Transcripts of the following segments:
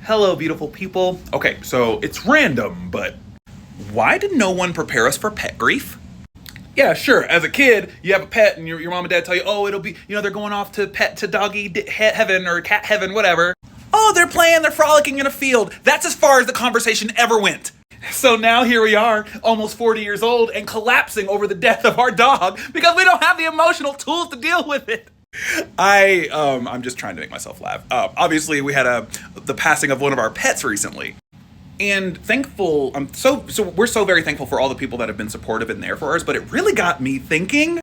Hello, beautiful people. Okay, so it's random, but why did no one prepare us for pet grief? Yeah, sure. As a kid, you have a pet, and your mom and dad tell you, oh, it'll be, they're going off to pet to doggy heaven or cat heaven, whatever. Oh, they're playing, they're frolicking in a field. That's as far as the conversation ever went. So now here we are, almost 40 years old, and collapsing over the death of our dog because we don't have the emotional tools to deal with it. I'm just trying to make myself laugh. Obviously, we had the passing of one of our pets recently. And thankful, we're so very thankful for all the people that have been supportive and there for us, but it really got me thinking,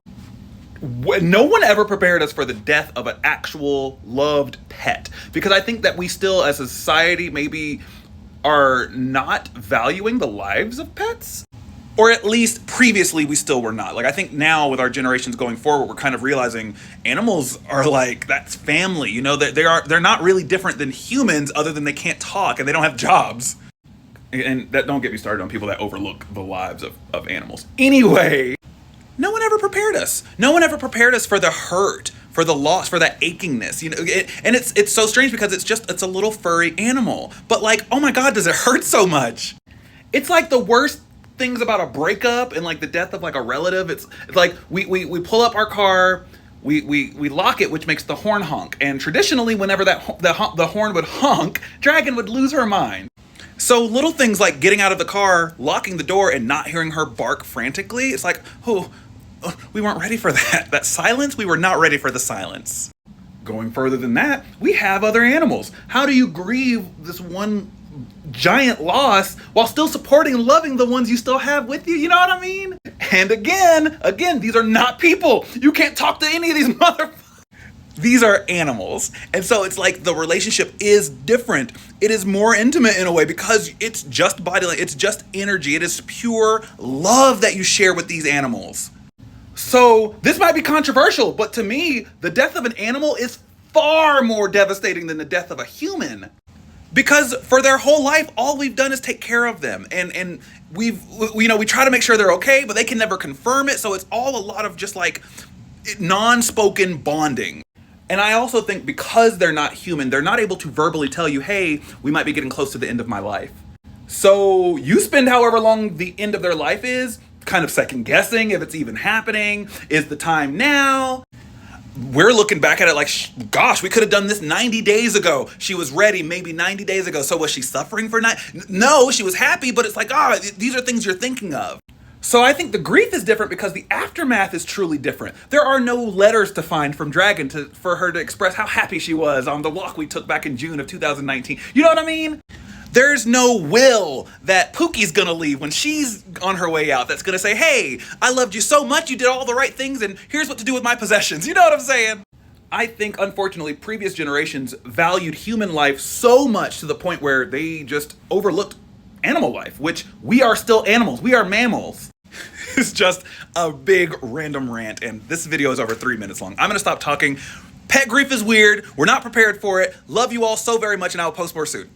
no one ever prepared us for the death of an actual loved pet. Because I think that we still, as a society, maybe are not valuing the lives of pets. Or at least previously we still were not. Like, I think now with our generations going forward, we're kind of realizing animals are like, that's family. They're not really different than humans other than they can't talk and they don't have jobs. And that, don't get me started on people that overlook the lives of animals. Anyway, no one ever prepared us. No one ever prepared us for the hurt, for the loss, for that achingness. And it's so strange because it's a little furry animal. But like, oh my God, does it hurt so much? It's like the worst things about a breakup and like the death of like a relative. It's like we pull up our car, we lock it, which makes the horn honk. And traditionally, whenever the horn would honk, Dragon would lose her mind. So little things like getting out of the car, locking the door, and not hearing her bark frantically, it's like, we weren't ready for that. That silence, we were not ready for the silence. Going further than that, we have other animals. How do you grieve this one giant loss while still supporting and loving the ones you still have with you? You know what I mean? And again, these are not people. You can't talk to any of these motherfuckers. These are animals. And so it's like the relationship is different. It is more intimate in a way because it's just body, it's just energy. It is pure love that you share with these animals. So this might be controversial, but to me, the death of an animal is far more devastating than the death of a human. Because for their whole life, all we've done is take care of them. And we try to make sure they're okay, but they can never confirm it. So it's all a lot of just like non-spoken bonding. And I also think because they're not human, they're not able to verbally tell you, hey, we might be getting close to the end of my life. So you spend however long the end of their life is, kind of second guessing if it's even happening. Is the time now? We're looking back at it like, gosh, we could have done this 90 days ago. She was ready maybe 90 days ago. So was she suffering for No, she was happy, but it's like, these are things you're thinking of. So I think the grief is different because the aftermath is truly different. There are no letters to find from Dragon for her to express how happy she was on the walk we took back in June of 2019. You know what I mean? There's no will that Pookie's gonna leave when she's on her way out that's gonna say, hey, I loved you so much, you did all the right things, and here's what to do with my possessions. You know what I'm saying? I think, unfortunately, previous generations valued human life so much to the point where they just overlooked animal life, which we are still animals. We are mammals. It's just a big random rant, and this video is over 3 minutes long. I'm gonna stop talking. Pet grief is weird. We're not prepared for it. Love you all so very much, and I will post more soon.